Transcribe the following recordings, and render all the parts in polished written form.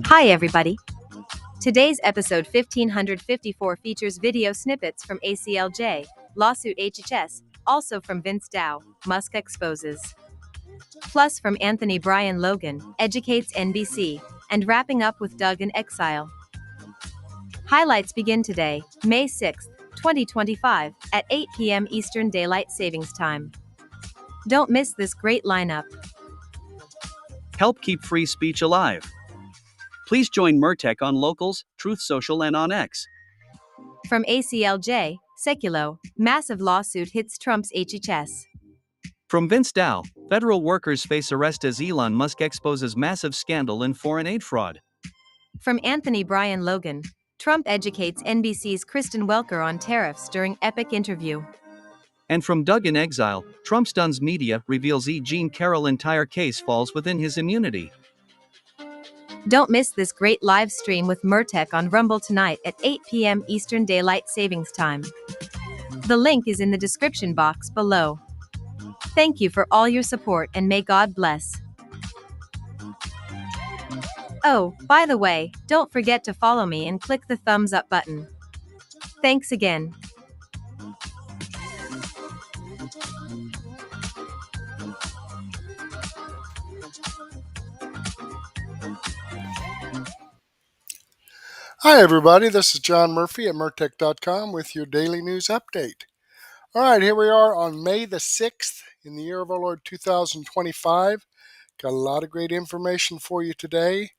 Hi everybody. Today's episode 1554 features video snippets from ACLJ, lawsuit HHS, also from Vince Dow, Musk exposes. Plus from Anthony Brian Logan, educates NBC, and wrapping up with D.O.G.E in Exile. Highlights begin today, May 6, 2025, at 8 p.m. Eastern Daylight Savings Time. Don't miss this great lineup. Help keep free speech alive. Please join Murtech on Locals, Truth Social and on X. From ACLJ, Sekulow, massive lawsuit hits Trump's HHS. From Vince Dow, federal workers face arrest as Elon Musk exposes massive scandal in foreign aid fraud. From Anthony Brian Logan, Trump educates NBC's Kristen Welker on tariffs during epic interview. And from D.O.G.E in Exile, Trump stuns media, reveals Carroll entire case falls within his immunity. Don't miss this great live stream with Murtech on Rumble tonight at 8 p.m. Eastern Daylight Savings Time. The link is in the description box below. Thank you for all your support and may God bless. Oh, by the way, don't forget to follow me and click the thumbs up button. Thanks again. Hi everybody, this is John Murphy at Murtech.com with your daily news update. Alright, here we are on May the 6th in the year of our Lord 2025. Got a lot of great information for you today.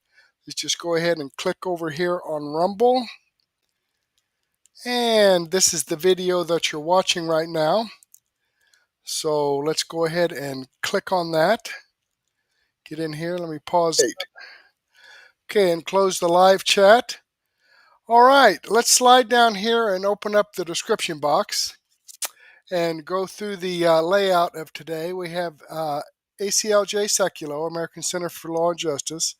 Let's just go ahead and click over here on Rumble. And this is the video that you're watching right now. So let's go ahead and click on that. Get in here, let me pause it. Okay, and close the live chat. All right, let's slide down here and open up the description box and go through the layout of today. We have ACLJ Sekulow, American Center for Law and Justice,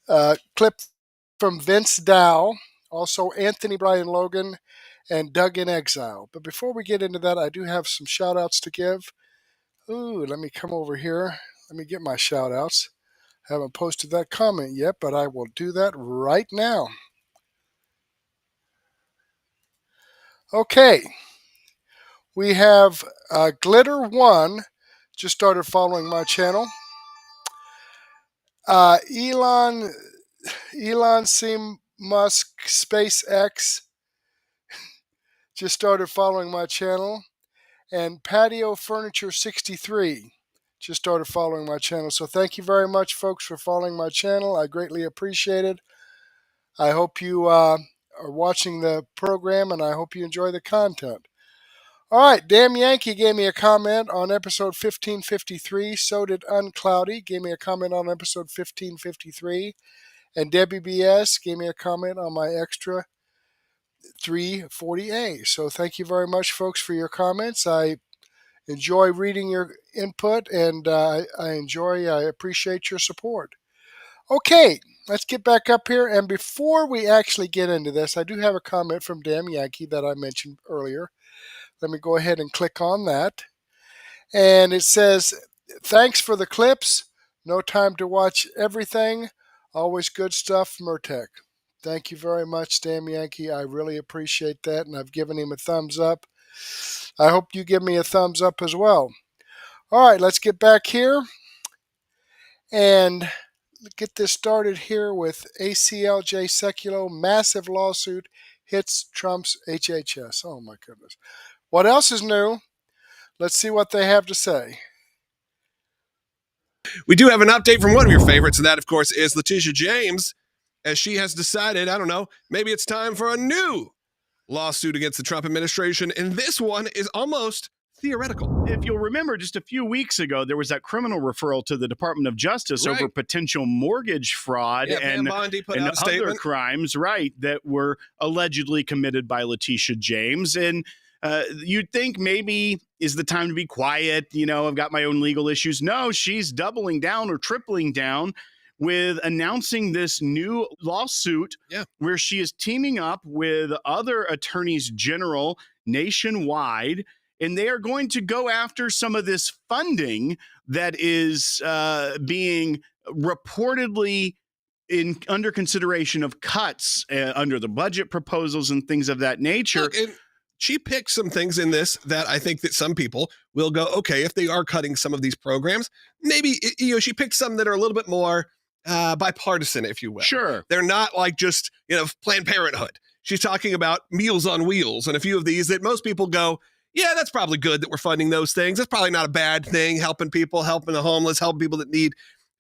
clip from Vince Dow, also Anthony Brian Logan, and D.O.G.E in Exile. But before we get into that, I do have some shout outs to give. Ooh, let me come over here. Let me get my shout outs. I haven't posted that comment yet, but I will do that right now. Okay, we have Glitter1 just started following my channel. Elon C. Musk SpaceX just started following my channel. And Patio Furniture 63 just started following my channel. So thank you very much, folks, for following my channel. I greatly appreciate it. I hope you are watching the program, and I hope you enjoy the content. All right, Damn Yankee gave me a comment on episode 1553. So did Uncloudy, gave me a comment on episode 1553. And Debbie BS gave me a comment on my extra 340A. So thank you very much, folks, for your comments. I enjoy reading your input, and I appreciate your support. Okay, let's get back up here. And before we actually get into this, I do have a comment from Damn Yankee that I mentioned earlier. Let me go ahead and click on that. And it says, thanks for the clips. No time to watch everything. Always good stuff, Murtech. Thank you very much, Damn Yankee. I really appreciate that, and I've given him a thumbs up. I hope you give me a thumbs up as well. All right, let's get back here and get this started here with ACLJ Sekulow. Massive lawsuit hits Trump's HHS. Oh, my goodness. What else is new? Let's see what they have to say. We do have an update from one of your favorites, and that, of course, is Letitia James, as she has decided, I don't know, maybe it's time for a new lawsuit against the Trump administration, and this one is almost theoretical. If you'll remember, just a few weeks ago, there was that criminal referral to the Department of Justice over potential mortgage fraud and other crimes, that were allegedly committed by Letitia James. And you'd think maybe is the time to be quiet. I've got my own legal issues. No, she's doubling down or tripling down with announcing this new lawsuit where she is teaming up with other attorneys general nationwide, and they are going to go after some of this funding that is being reportedly under consideration of cuts under the budget proposals and things of that nature. Look, she picked some things in this that I think that some people will go, okay, if they are cutting some of these programs, maybe, she picked some that are a little bit more bipartisan, if you will. Sure. They're not like just, Planned Parenthood. She's talking about Meals on Wheels and a few of these that most people go, yeah, that's probably good that we're funding those things. That's probably not a bad thing, helping people, helping the homeless, helping people that need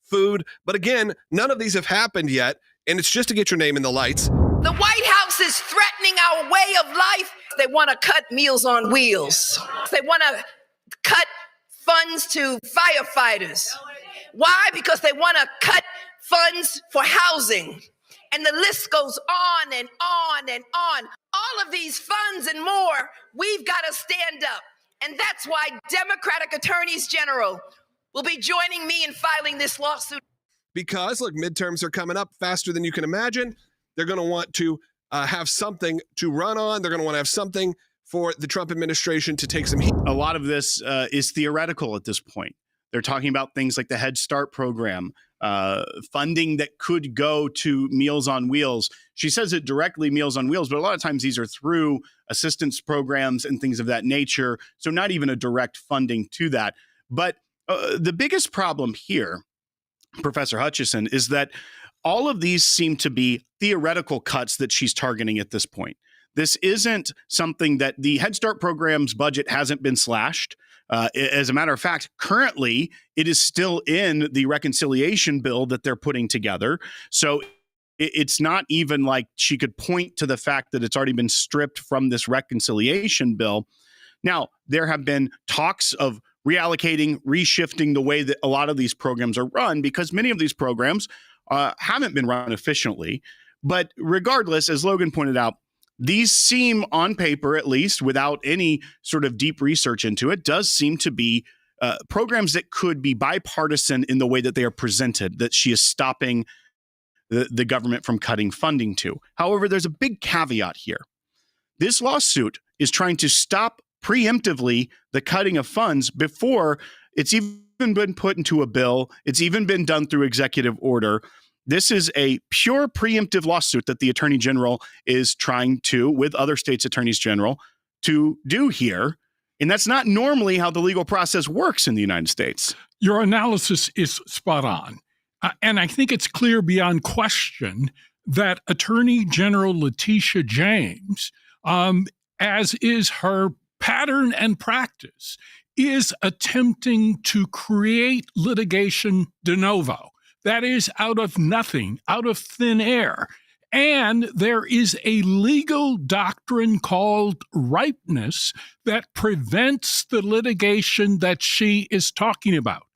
food. But again, none of these have happened yet, and it's just to get your name in the lights. The White House is threatening our way of life. They want to cut Meals on Wheels. They want to cut funds to firefighters. Why? Because they want to cut funds for housing. And the list goes on and on and on. All of these funds and more, we've got to stand up. And that's why Democratic attorneys general will be joining me in filing this lawsuit. Because, look, midterms are coming up faster than you can imagine. They're going to want to have something to run on. They're going to want to have something for the Trump administration to take some heat. A lot of this is theoretical at this point. They're talking about things like the Head Start program, funding that could go to Meals on Wheels. She says it directly, Meals on Wheels, but a lot of times these are through assistance programs and things of that nature. So not even a direct funding to that. But the biggest problem here, Professor Hutchison, is that all of these seem to be theoretical cuts that she's targeting at this point. This isn't something that the Head Start program's budget hasn't been slashed. As a matter of fact, currently, it is still in the reconciliation bill that they're putting together. So it's not even like she could point to the fact that it's already been stripped from this reconciliation bill. Now, there have been talks of reallocating, reshifting the way that a lot of these programs are run, because many of these programs haven't been run efficiently. But regardless, as Logan pointed out, these seem on paper, at least without any sort of deep research into it, does seem to be programs that could be bipartisan in the way that they are presented, that she is stopping the government from cutting funding to. However, there's a big caveat here. This lawsuit is trying to stop preemptively the cutting of funds before it's even been put into a bill. It's even been done through executive order. This is a pure preemptive lawsuit that the Attorney General is trying to, with other states' attorneys general, to do here. And that's not normally how the legal process works in the United States. Your analysis is spot on. And I think it's clear beyond question that Attorney General Letitia James, as is her pattern and practice, is attempting to create litigation de novo. That is, out of nothing, out of thin air. And there is a legal doctrine called ripeness that prevents the litigation that she is talking about.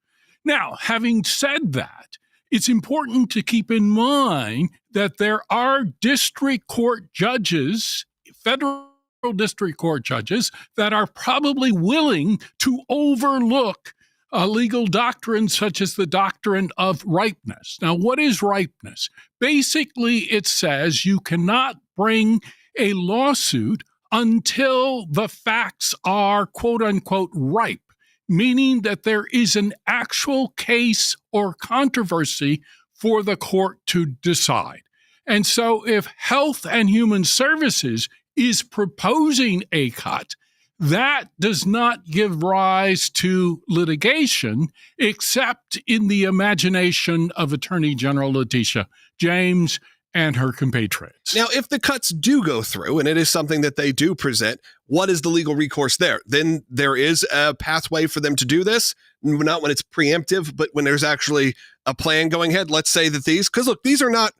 Now, having said that, it's important to keep in mind that there are district court judges, federal district court judges, that are probably willing to overlook a legal doctrine such as the doctrine of ripeness. Now, what is ripeness? Basically, it says you cannot bring a lawsuit until the facts are, quote unquote, ripe, meaning that there is an actual case or controversy for the court to decide. And so if Health and Human Services is proposing a cut, that does not give rise to litigation except in the imagination of Attorney General Letitia James and her compatriots. Now, if the cuts do go through, and it is something that they do present, what is the legal recourse there? Then there is a pathway for them to do this, not when it's preemptive, but when there's actually a plan going ahead. Let's say that because look, these are not,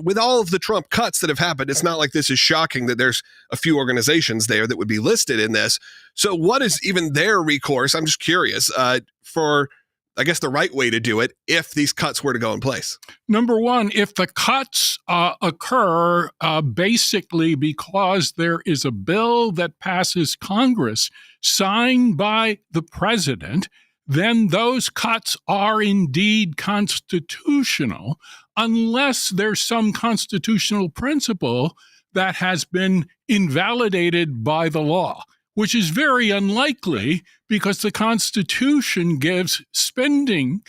with all of the Trump cuts that have happened, it's not like this is shocking that there's a few organizations there that would be listed in this. So what is even their recourse? I'm just curious for, I guess, the right way to do it if these cuts were to go in place. Number one, if the cuts occur basically because there is a bill that passes Congress signed by the president, then those cuts are indeed constitutional unless there's some constitutional principle that has been invalidated by the law, which is very unlikely because the Constitution gives spending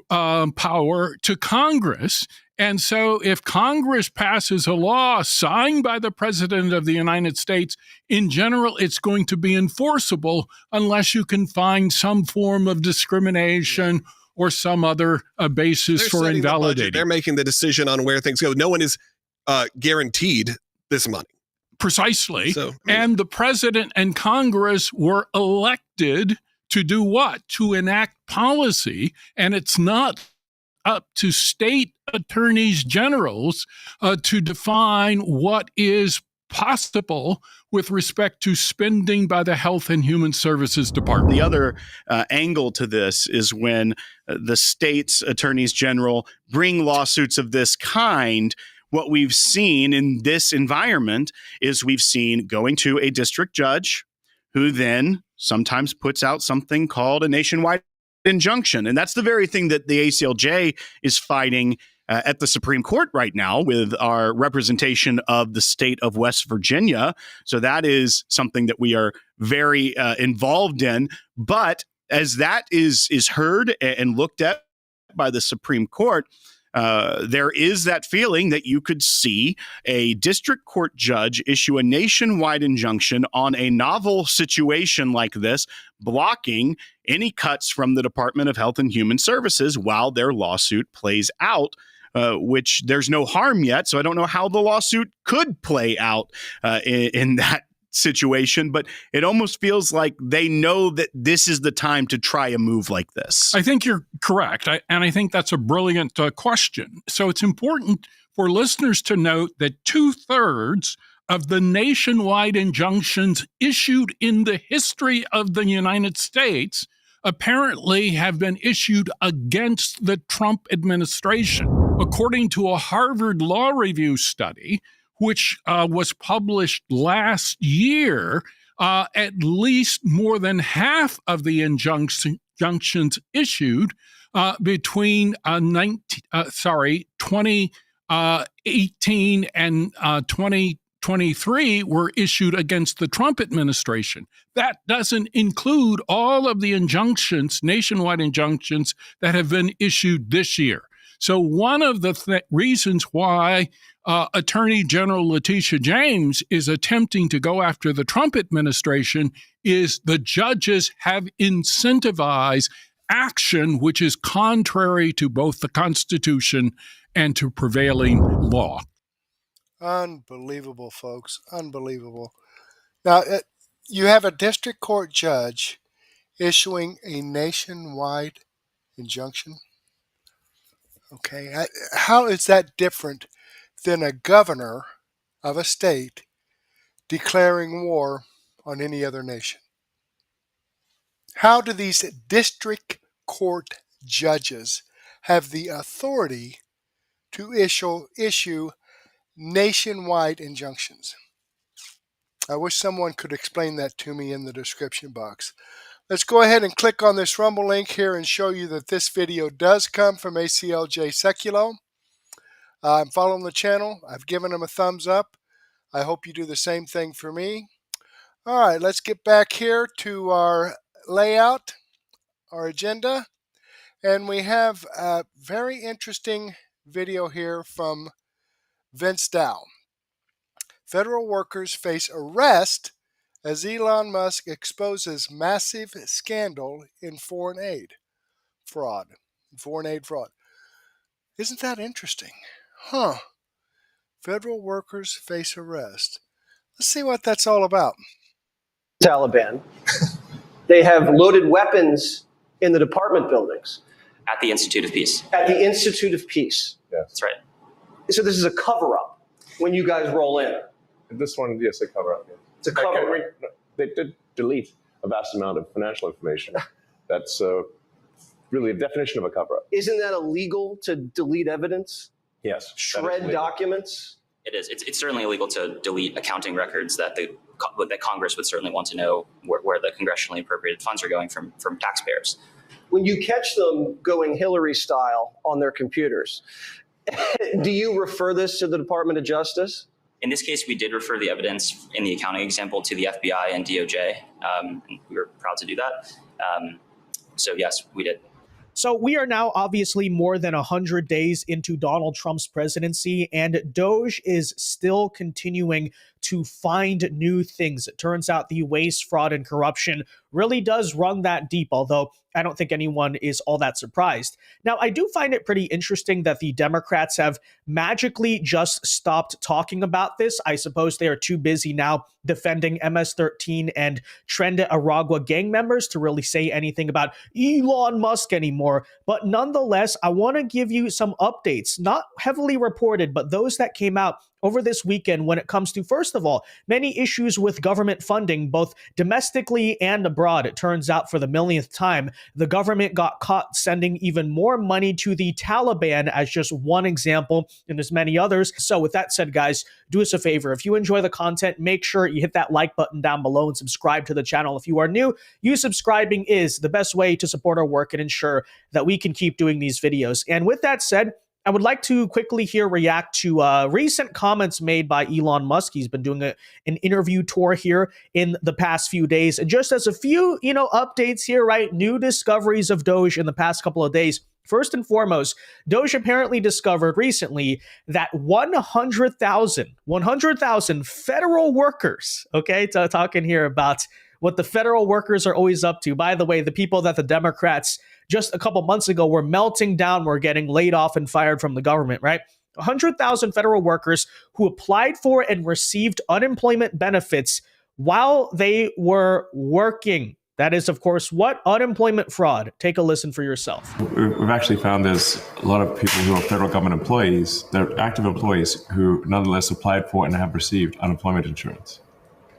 power to Congress. And so if Congress passes a law signed by the President of the United States, in general, it's going to be enforceable unless you can find some form of discrimination or some other basis for invalidating. They're making the decision on where things go. No one is guaranteed this money. Precisely. And the president and Congress were elected to do what? To enact policy. And it's not up to state attorneys generals to define what is possible with respect to spending by the Health and Human Services Department. The other angle to this is when the state's attorneys general bring lawsuits of this kind. What we've seen in this environment is we've seen going to a district judge who then sometimes puts out something called a nationwide injunction. And that's the very thing that the ACLJ is fighting at the Supreme Court right now with our representation of the state of West Virginia. So that is something that we are very involved in. But as that is heard and looked at by the Supreme Court, there is that feeling that you could see a district court judge issue a nationwide injunction on a novel situation like this, blocking any cuts from the Department of Health and Human Services while their lawsuit plays out, which there's no harm yet. So I don't know how the lawsuit could play out in that situation, but it almost feels like they know that this is the time to try a move like this. I think you're correct. And I think that's a brilliant question. So it's important for listeners to note that 2/3 of the nationwide injunctions issued in the history of the United States apparently have been issued against the Trump administration. According to a Harvard Law Review study, which was published last year, at least more than half of the injunctions issued between 2018 and 2023 were issued against the Trump administration. That doesn't include all of the injunctions, nationwide injunctions, that have been issued this year. So one of the reasons why Attorney General Letitia James is attempting to go after the Trump administration is the judges have incentivized action which is contrary to both the Constitution and to prevailing law. Unbelievable, folks. Unbelievable. Now, you have a district court judge issuing a nationwide injunction. Okay, how is that different than a governor of a state declaring war on any other nation? How do these district court judges have the authority to issue nationwide injunctions? I wish someone could explain that to me in the description box. Let's go ahead and click on this Rumble link here and show you that this video does come from ACLJ Sekulow. I'm following the channel. I've given them a thumbs up. I hope you do the same thing for me. All right, let's get back here to our layout, our agenda. And we have a very interesting video here from Vince Dow. Federal workers face arrest as Elon Musk exposes massive scandal in foreign aid fraud. Isn't that interesting? Federal workers face arrest. Let's see what that's all about. Taliban. They have loaded weapons in the department buildings. At the Institute of Peace. At the Institute of Peace. Yes. That's right. So this is a cover-up when you guys roll in. This one, yes, a cover-up. Yeah. It's a cover-up. They did delete a vast amount of financial information. That's really a definition of a cover-up. Isn't that illegal to delete evidence? Yes. Shred documents? It is. It's certainly illegal to delete accounting records that that Congress would certainly want to know where the congressionally appropriated funds are going from taxpayers. When you catch them going Hillary style on their computers, do you refer this to the Department of Justice? In this case, we did refer the evidence in the accounting example to the FBI and D.O.G.E. And we were proud to do that. So yes, we did. So we are now obviously more than 100 days into Donald Trump's presidency, and Doge is still continuing to find new things. It turns out the waste, fraud, and corruption really does run that deep, although I don't think anyone is all that surprised. Now, I do find it pretty interesting that the Democrats have magically just stopped talking about this. I suppose they are too busy now defending MS-13 and Trend Aragua gang members to really say anything about Elon Musk anymore. But nonetheless, I want to give you some updates, not heavily reported, but those that came out over this weekend when it comes to, first of all, many issues with government funding, both domestically and abroad. It turns out for the millionth time, the government got caught sending even more money to the Taliban as just one example, and there's many others. So with that said, guys, do us a favor. If you enjoy the content, make sure you hit that like button down below and subscribe to the channel. If you are new, you subscribing is the best way to support our work and ensure that we can keep doing these videos. And with that said, I would like to quickly here react to recent comments made by Elon Musk. He's been doing an interview tour here in the past few days. And just as a few, updates here, right? New discoveries of Doge in the past couple of days. First and foremost, Doge apparently discovered recently that 100,000 federal workers, okay, talking here about what the federal workers are always up to. By the way, the people that the Democrats just a couple months ago were melting down, were getting laid off and fired from the government, right? 100,000 federal workers who applied for and received unemployment benefits while they were working. That is, of course, what? Unemployment fraud. Take a listen for yourself. We've actually found there's a lot of people who are federal government employees, they're active employees who nonetheless applied for and have received unemployment insurance.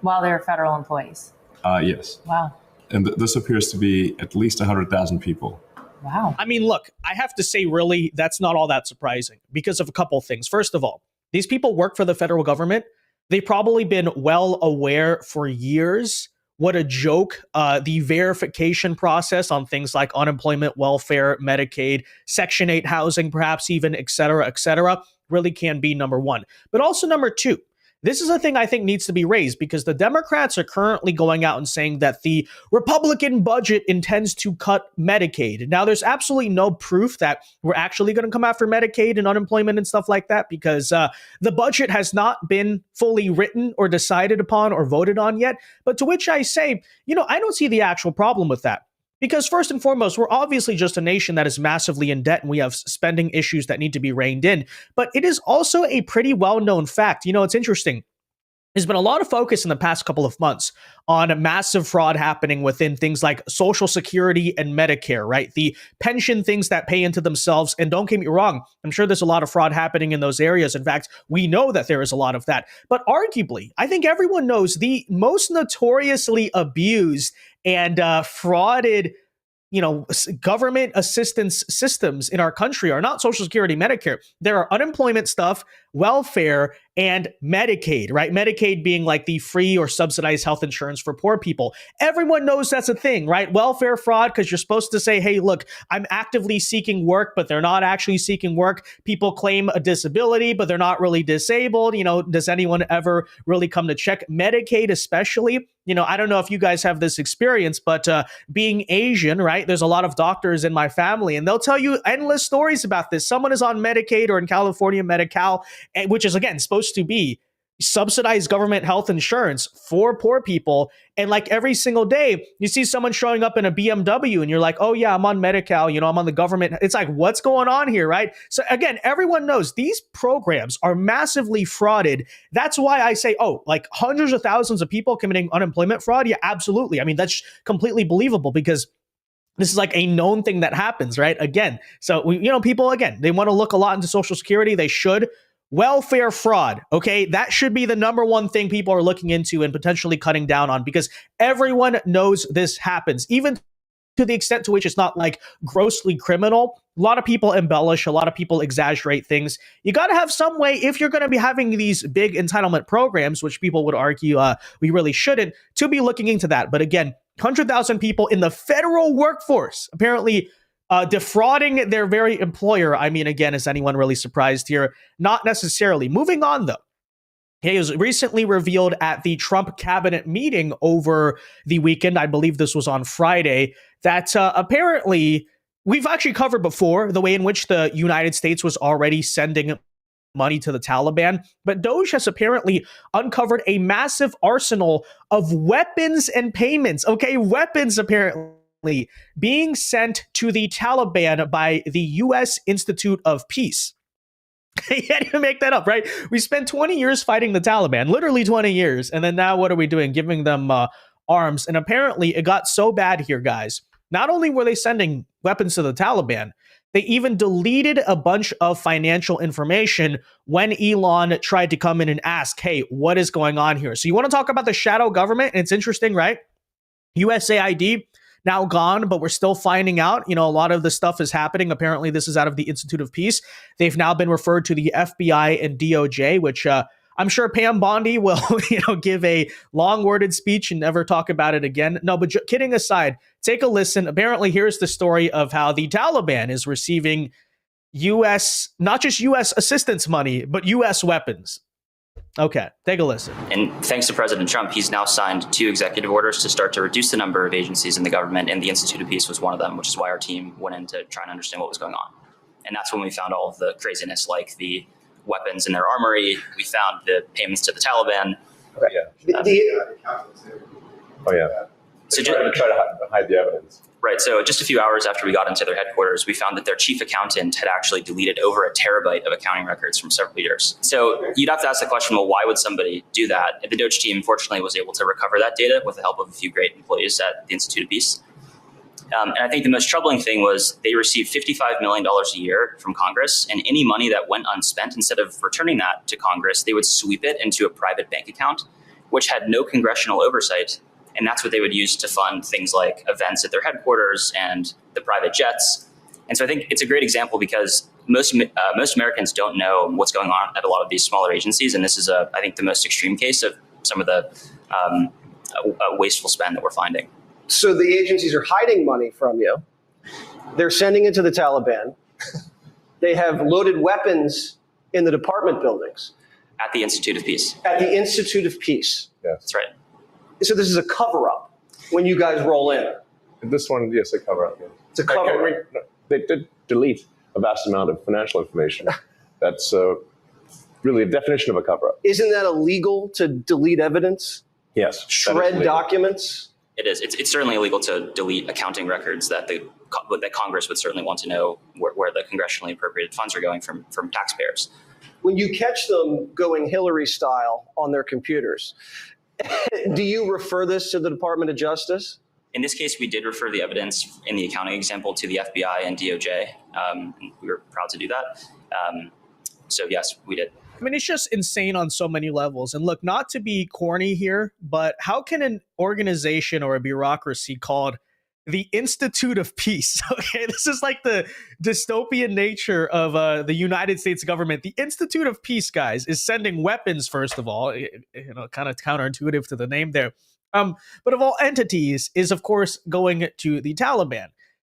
While they're federal employees? Yes. Wow. And this appears to be at least 100,000 people. Wow. I mean, look, I have to say, really, that's not all that surprising because of a couple of things. First of all, these people work for the federal government. They've probably been well aware for years what a joke the verification process on things like unemployment, welfare, Medicaid, Section 8 housing, perhaps even, et cetera, really can be, number one. But also, number two, this is a thing I think needs to be raised because the Democrats are currently going out and saying that the Republican budget intends to cut Medicaid. Now, there's absolutely no proof that we're actually going to come after Medicaid and unemployment and stuff like that because the budget has not been fully written or decided upon or voted on yet. But to which I say, I don't see the actual problem with that. Because first and foremost, we're obviously just a nation that is massively in debt and we have spending issues that need to be reined in. But it is also a pretty well-known fact. It's interesting. There's been a lot of focus in the past couple of months on massive fraud happening within things like Social Security and Medicare, right? The pension things that pay into themselves. And don't get me wrong, I'm sure there's a lot of fraud happening in those areas. In fact, we know that there is a lot of that. But arguably, I think everyone knows the most notoriously abused and frauded government assistance systems in our country are not Social Security, Medicare. There are unemployment stuff, welfare, and Medicaid, right? Medicaid being like the free or subsidized health insurance for poor people. Everyone knows that's a thing, right? Welfare fraud, because you're supposed to say, hey, look, I'm actively seeking work, but they're not actually seeking work. People claim a disability, but they're not really disabled. Does anyone ever really come to check? Medicaid especially, I don't know if you guys have this experience, but being Asian, right? There's a lot of doctors in my family, and they'll tell you endless stories about this. Someone is on Medicaid or in California, Medi-Cal, which is, again, supposed to be subsidized government health insurance for poor people. And like every single day, you see someone showing up in a BMW and you're like, oh yeah, I'm on Medi-Cal, I'm on the government. It's like, what's going on here, right? So again, everyone knows these programs are massively frauded. That's why I say, like hundreds of thousands of people committing unemployment fraud. Yeah, absolutely. I mean, that's completely believable because this is like a known thing that happens, right? Again, so people, again, they want to look a lot into Social Security. They should. Welfare fraud, okay? That should be the number one thing people are looking into and potentially cutting down on because everyone knows this happens, even to the extent to which it's not like grossly criminal. A lot of people embellish, a lot of people exaggerate things. You got to have some way, if you're going to be having these big entitlement programs, which people would argue we really shouldn't, to be looking into that. But again, 100,000 people in the federal workforce apparently defrauding their very employer. I mean, again, is anyone really surprised here? Not necessarily. Moving on, though. It was recently revealed at the Trump cabinet meeting over the weekend, I believe this was on Friday, that apparently we've actually covered before the way in which the United States was already sending money to the Taliban, but DOGE has apparently uncovered a massive arsenal of weapons and payments. Okay, weapons apparently being sent to the Taliban by the U.S. Institute of Peace. You can't even make that up, right? We spent 20 years fighting the Taliban, literally 20 years. And then now what are we doing? Giving them arms. And apparently it got so bad here, guys. Not only were they sending weapons to the Taliban, they even deleted a bunch of financial information when Elon tried to come in and ask, hey, what is going on here? So you want to talk about the shadow government? And it's interesting, right? USAID now gone, but we're still finding out, a lot of the stuff is happening. Apparently, this is out of the Institute of Peace. They've now been referred to the FBI and D.O.G.E, which I'm sure Pam Bondi will, give a long-worded speech and never talk about it again. No, but kidding aside, take a listen. Apparently, here's the story of how the Taliban is receiving U.S., not just U.S. assistance money, but U.S. weapons. Okay, take a listen. And thanks to President Trump, he's now signed 2 executive orders to start to reduce the number of agencies in the government, and the Institute of Peace was one of them, which is why our team went in to try and understand what was going on. And that's when we found all of the craziness, like the weapons in their armory. We found the payments to the Taliban. So try to hide the evidence. Right. So just a few hours after we got into their headquarters, we found that their chief accountant had actually deleted over 1 terabyte of accounting records from several years. So you'd have to ask the question, well, why would somebody do that? The DOGE team, fortunately, was able to recover that data with the help of a few great employees at the Institute of Peace. And I think the most troubling thing was they received $55 million a year from Congress, and any money that went unspent, instead of returning that to Congress, they would sweep it into a private bank account, which had no congressional oversight. And that's what they would use to fund things like events at their headquarters and the private jets. And so I think it's a great example because most Americans don't know what's going on at a lot of these smaller agencies. And this is, I think, the most extreme case of some of the wasteful spend that we're finding. So the agencies are hiding money from you. They're sending it to the Taliban. They have loaded weapons in the department buildings. At the Institute of Peace. At the Institute of Peace. Yes. That's right. So this is a cover-up when you guys roll in. This one, yes, a cover-up. Yeah. It's a cover-up. They did delete a vast amount of financial information. That's really a definition of a cover-up. Isn't that illegal to delete evidence? Yes. Shred documents? It is. It's certainly illegal to delete accounting records that Congress would certainly want to know where the congressionally appropriated funds are going from taxpayers. When you catch them going Hillary style on their computers, do you refer this to the Department of Justice? In this case, we did refer the evidence in the accounting example to the FBI and D.O.G.E. We were proud to do that. So yes, we did. I mean, it's just insane on so many levels. And look, not to be corny here, but how can an organization or a bureaucracy called the Institute of Peace, okay, this is like the dystopian nature of the United States government. The Institute of Peace, guys, is sending weapons, first of all, kind of counterintuitive to the name there. But of all entities is, of course, going to the Taliban.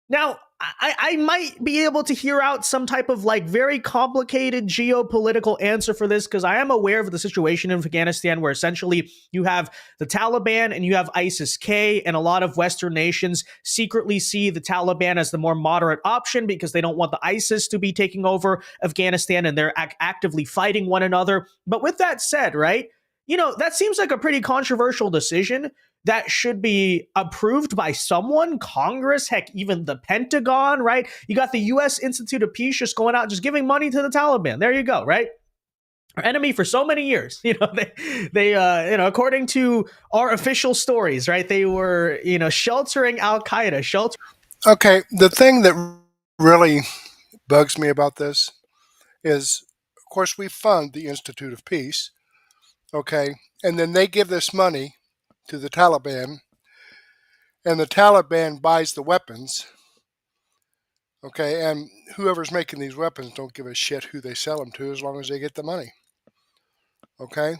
Now, I might be able to hear out some type of very complicated geopolitical answer for this, because I am aware of the situation in Afghanistan where essentially you have the Taliban and you have ISIS-K, and a lot of Western nations secretly see the Taliban as the more moderate option because they don't want the ISIS to be taking over Afghanistan, and they're actively fighting one another. But with that said, right, that seems like a pretty controversial decision that should be approved by someone, Congress, heck, even the Pentagon, right? You got the U.S. Institute of Peace just going out, just giving money to the Taliban. There you go, right? Our enemy for so many years, they according to our official stories, right? They were, sheltering Al-Qaeda, Okay, the thing that really bugs me about this is, of course, we fund the Institute of Peace, okay? And then they give this money to the Taliban, and the Taliban buys the weapons, okay, and whoever's making these weapons don't give a shit who they sell them to as long as they get the money, okay?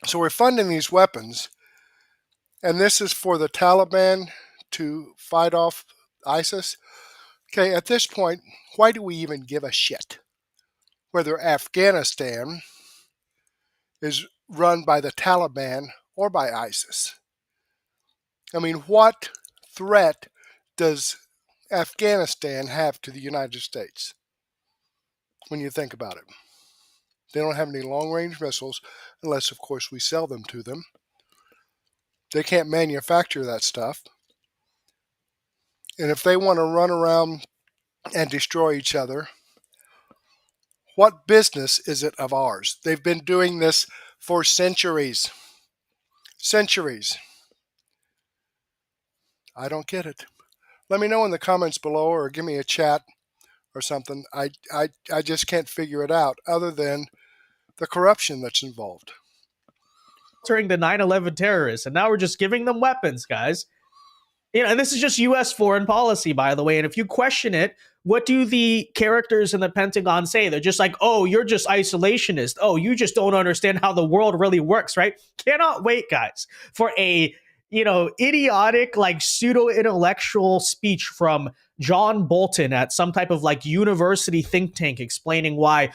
So we're funding these weapons, and this is for the Taliban to fight off ISIS. Okay, at this point, why do we even give a shit whether Afghanistan is run by the Taliban or by ISIS? I mean, what threat does Afghanistan have to the United States? When you think about it, they don't have any long-range missiles, unless, of course, we sell them to them. They can't manufacture that stuff. And if they want to run around and destroy each other, what business is it of ours? They've been doing this for centuries. Centuries. I don't get it. Let me know in the comments below, or give me a chat or something. I just can't figure it out, other than the corruption that's involved. During the 9/11 terrorists, and now we're just giving them weapons, guys. You know, and this is just U.S. foreign policy, by the way. And if you question it, what do the characters in the Pentagon say? They're just like, oh, you're just isolationist. Oh, you just don't understand how the world really works, right? Cannot wait, guys, for a, idiotic, like pseudo-intellectual speech from John Bolton at some type of like university think tank explaining why,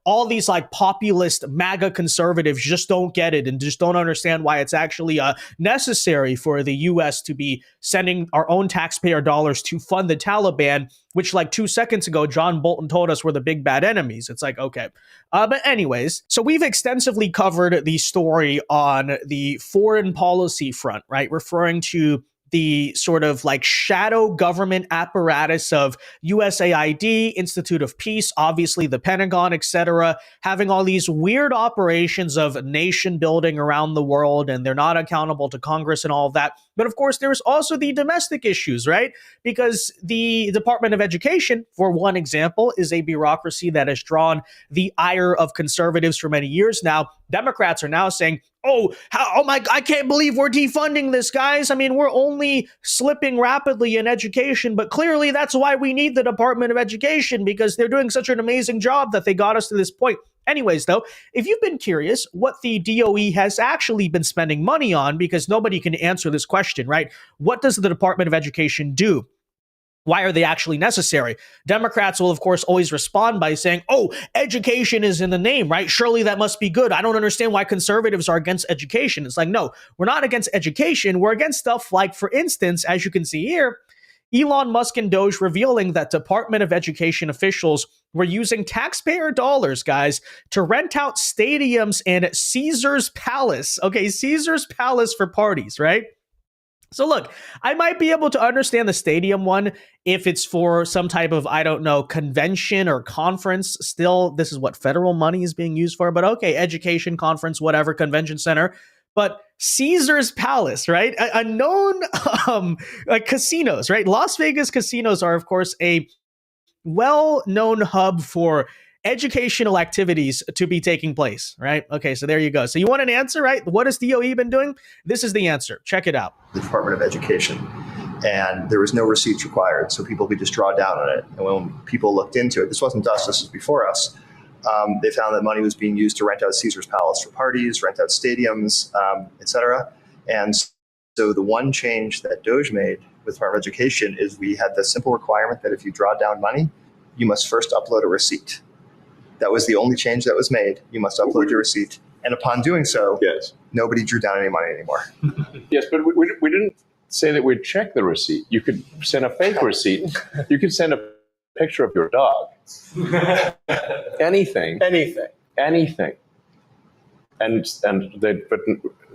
all these like populist MAGA conservatives just don't get it and just don't understand why it's actually necessary for the U.S. to be sending our own taxpayer dollars to fund the Taliban, which like 2 seconds ago, John Bolton told us were the big bad enemies. It's like, okay. But anyways, so we've extensively covered the story on the foreign policy front, right? Referring to the sort of like shadow government apparatus of USAID, Institute of Peace, obviously the Pentagon, etc., having all these weird operations of nation building around the world, and they're not accountable to Congress and all of that. But of course, there's also the domestic issues, right? Because the Department of Education, for one example, is a bureaucracy that has drawn the ire of conservatives for many years now. Democrats are now saying, I can't believe we're defunding this, guys. I mean, we're only slipping rapidly in education, but clearly that's why we need the Department of Education, because they're doing such an amazing job that they got us to this point. Anyways, though, if you've been curious what the DOE has actually been spending money on, because nobody can answer this question, right? What does the Department of Education do? Why are they actually necessary? Democrats will, of course, always respond by saying, oh, education is in the name, right? Surely that must be good. I don't understand why conservatives are against education. It's like, no, we're not against education. We're against stuff like, for instance, as you can see here, Elon Musk and D.O.G.E revealing that Department of Education officials were using taxpayer dollars, guys, to rent out stadiums and Caesar's Palace. Okay, Caesar's Palace for parties, right? So look, I might be able to understand the stadium one if it's for some type of, convention or conference. Still, this is what federal money is being used for. But okay, education, conference, whatever, convention center. But Caesar's Palace, right? A known like casinos, right? Las Vegas casinos are, of course, a well-known hub for educational activities to be taking place, right? Okay, so there you go. So you want an answer, right? What has DOE been doing? This is the answer. Check it out. The Department of Education, and there was no receipts required, so people could just draw down on it. And when people looked into it, this wasn't us, this was before us, they found that money was being used to rent out Caesar's Palace for parties, rent out stadiums, etc. And so the one change that D.O.G.E made with the Department of Education is we had the simple requirement that if you draw down money, you must first upload a receipt. That was the only change that was made. You must upload your receipt. And upon doing so, yes, nobody drew down any money anymore. Yes, but we didn't say that we'd check the receipt. You could send a fake receipt. You could send a picture of your dog. Anything. And but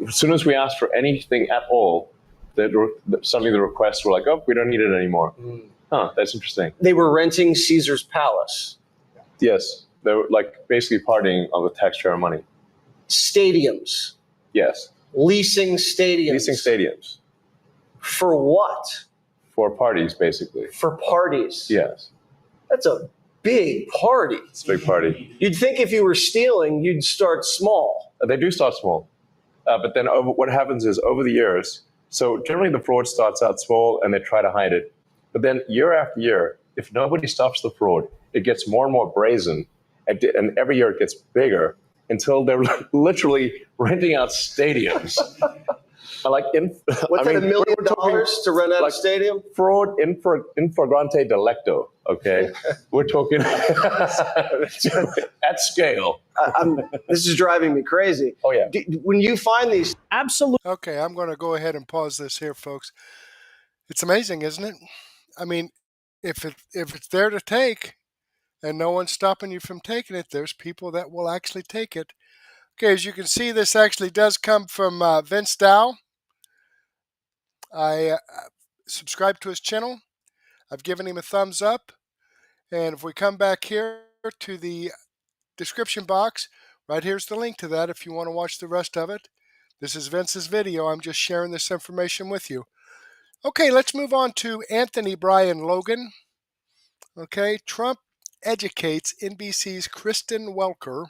as soon as we asked for anything at all, suddenly the requests were like, oh, we don't need it anymore. Huh, that's interesting. They were renting Caesar's Palace. Yes. They were like basically partying on the taxpayer money. Stadiums. Yes. Leasing stadiums. For what? For parties, basically. For parties. Yes. That's a big party. It's a big party. You'd think if you were stealing, you'd start small. They do start small. But then what happens is over the years, so generally the fraud starts out small and they try to hide it. But then year after year, if nobody stops the fraud, it gets more and more brazen. And every year it gets bigger until they're literally renting out stadiums. Like $1 million to rent out a stadium? Fraud in flagrante delicto, okay? We're talking at scale. This is driving me crazy. Oh, yeah. When you find these... Absolutely. Okay, I'm going to go ahead and pause this here, folks. It's amazing, isn't it? I mean, if it's there to take and no one's stopping you from taking it, there's people that will actually take it. Okay, as you can see, this actually does come from Vince Dow. I subscribe to his channel. I've given him a thumbs up. And if we come back here to the description box, right here's the link to that if you want to watch the rest of it. This is Vince's video. I'm just sharing this information with you. Okay, let's move on to Anthony Brian Logan. Okay, Trump educates NBC's Kristen Welker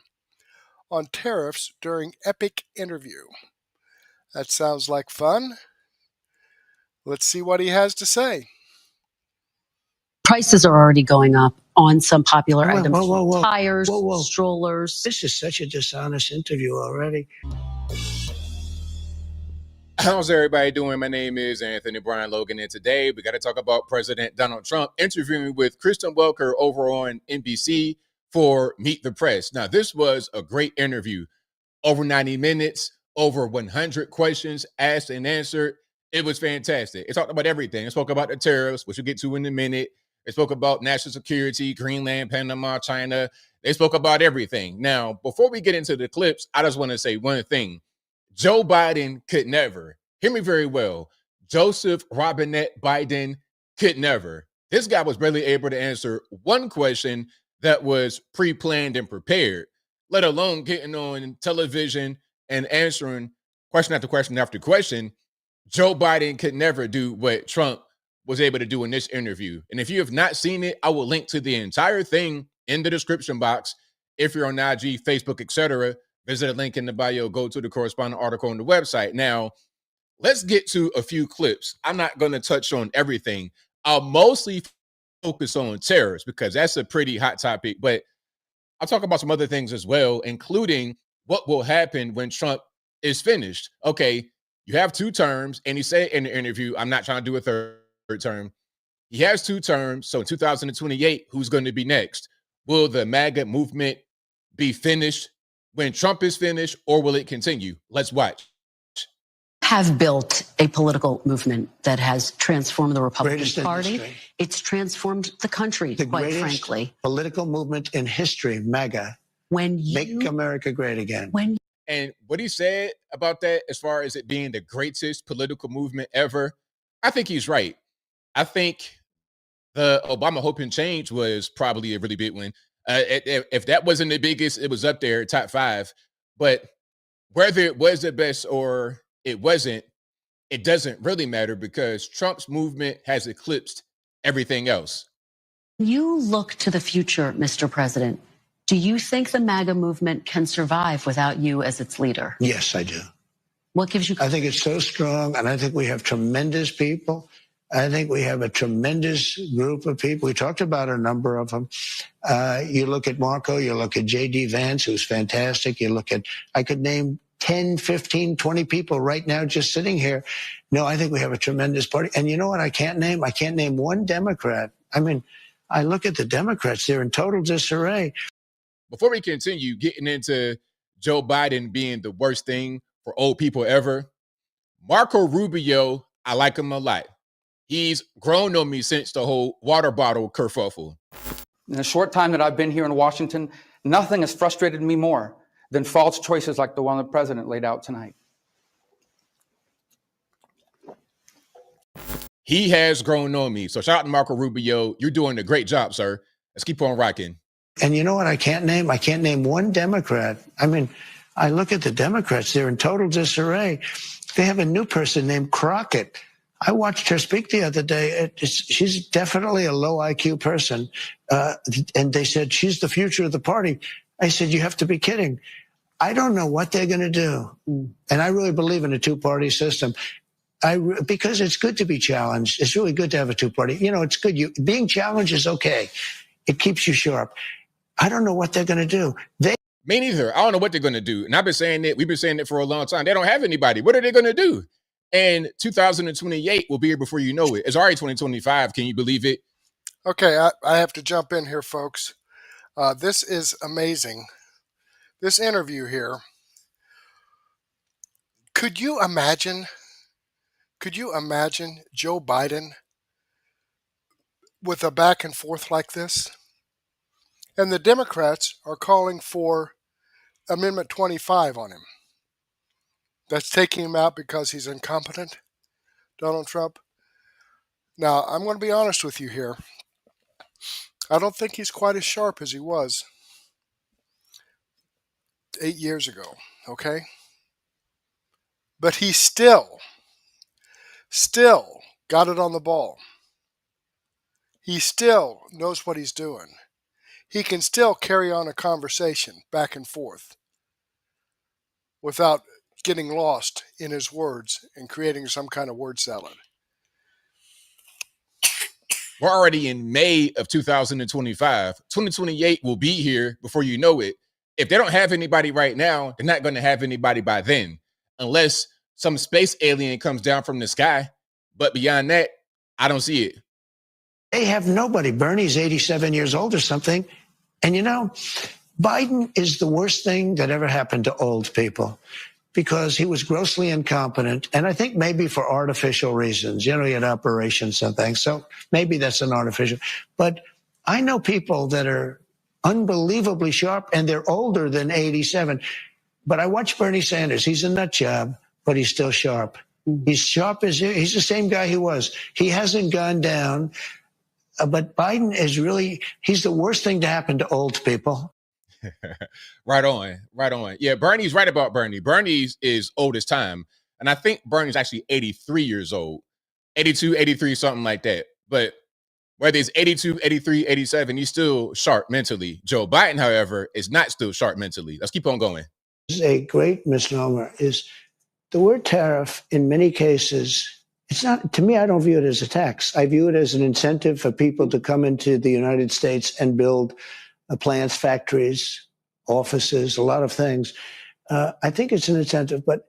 on tariffs during epic interview. That sounds like fun. Let's see what he has to say. Prices are already going up on some popular items. Whoa. Tires, strollers. This is such a dishonest interview already. How's everybody doing? My name is Anthony Brian Logan, and today we got to talk about President Donald Trump interviewing with Kristen Welker over on NBC for Meet the Press. Now, this was a great interview. Over 90 minutes, over 100 questions asked and answered. It was fantastic. It talked about everything. It spoke about the tariffs, which we'll get to in a minute. They spoke about national security, Greenland, Panama, China. They spoke about everything. Now, before we get into the clips, I just want to say one thing. Joe Biden could never, hear me very well, Joseph Robinette Biden could never. This guy was barely able to answer one question that was pre-planned and prepared, let alone getting on television and answering question after question after question. Joe Biden could never do what Trump was able to do in this interview. And if you have not seen it, I will link to the entire thing in the description box. If you're on IG, Facebook, etc., visit a link in the bio, go to the corresponding article on the website. Now, let's get to a few clips. I'm not going to touch on everything. I'll mostly focus on tariffs because that's a pretty hot topic, but I'll talk about some other things as well, including what will happen when Trump is finished. Okay, you have 2 terms, and he said in the interview, I'm not trying to do a third term. He has 2 terms, so in 2028, who's going to be next? Will the MAGA movement be finished when Trump is finished, or will it continue? Let's watch. Have built a political movement that has transformed the Republican Party. It's transformed the country, quite frankly. Political movement in history, MAGA. Make America great again. And what he said about that, as far as it being the greatest political movement ever, I think he's right. I think the Obama Hope and Change was probably a really big one. If that wasn't the biggest, it was up there, top 5. But whether it was the best or it wasn't, it doesn't really matter because Trump's movement has eclipsed everything else. You look to the future, Mr. President. Do you think the MAGA movement can survive without you as its leader? Yes, I do. What gives you? I think it's so strong, and I think we have tremendous people. I think we have a tremendous group of people. We talked about a number of them. You look at Marco, you look at J.D. Vance, who's fantastic. You look at, I could name 10, 15, 20 people right now just sitting here. No, I think we have a tremendous party. And you know what I can't name? I can't name one Democrat. I mean, I look at the Democrats, they're in total disarray. Before we continue getting into Joe Biden being the worst thing for old people ever, Marco Rubio, I like him a lot. He's grown on me since the whole water bottle kerfuffle. In the short time that I've been here in Washington, nothing has frustrated me more than false choices like the one the president laid out tonight. He has grown on me. So shout out to Marco Rubio. You're doing a great job, sir. Let's keep on rocking. And you know what I can't name? I can't name one Democrat. I mean, I look at the Democrats, they're in total disarray. They have a new person named Crockett. I watched her speak the other day. She's definitely a low IQ person. And they said, she's the future of the party. I said, you have to be kidding. I don't know what they're going to do. And I really believe in a 2-party system. Because it's good to be challenged. It's really good to have a 2-party. You know, it's good. Being challenged is okay. It keeps you sharp. I don't know what they're going to do. Me neither. I don't know what they're going to do. And I've been saying it. We've been saying it for a long time. They don't have anybody. What are they going to do? And 2028 will be here before you know it. It's already 2025. Can you believe it? Okay, I have to jump in here, folks. This is amazing. This interview here. Could you imagine Joe Biden with a back and forth like this. And the Democrats are calling for Amendment 25 on him. That's taking him out because he's incompetent, Donald Trump. Now, I'm going to be honest with you here. I don't think he's quite as sharp as he was 8 years ago, okay? But he still got it on the ball. He still knows what he's doing. He can still carry on a conversation back and forth without getting lost in his words and creating some kind of word salad. We're already in May of 2025. 2028 will be here before you know it. If they don't have anybody right now, they're not going to have anybody by then, unless some space alien comes down from the sky. But beyond that, I don't see it. They have nobody. Bernie's 87 years old or something. And you know, Biden is the worst thing that ever happened to old people because he was grossly incompetent. And I think maybe for artificial reasons, you know, he had operations and things. So maybe that's an artificial. But I know people that are unbelievably sharp and they're older than 87. But I watch Bernie Sanders. He's a nut job, but he's still sharp. He's sharp as he's the same guy he was. He hasn't gone down. But Biden is really, he's the worst thing to happen to old people. Right on, right on. Yeah, Bernie's right about Bernie. Bernie's is old as time. And I think Bernie's actually 83 years old. 82, 83, something like that. But whether it's 82, 83, 87, he's still sharp mentally. Joe Biden, however, is not still sharp mentally. Let's keep on going. This is a great misnomer. Is the word tariff in many cases, it's not, to me, I don't view it as a tax. I view it as an incentive for people to come into the United States and build plants, factories, offices, a lot of things. I think it's an incentive, but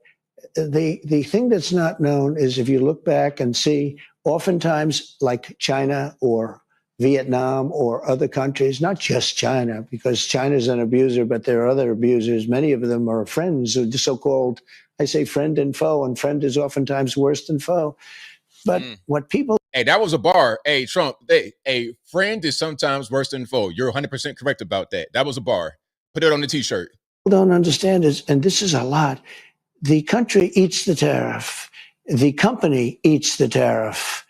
the thing that's not known is if you look back and see, oftentimes like China or Vietnam or other countries, not just China, because China's an abuser, but there are other abusers. Many of them are friends, the so-called, I say friend and foe, and friend is oftentimes worse than foe. But what people... Hey, that was a bar. Hey, Trump, a friend is sometimes worse than foe. You're 100% correct about that. That was a bar. Put it on the T-shirt. Don't understand is, and this is a lot, the country eats the tariff. The company eats the tariff.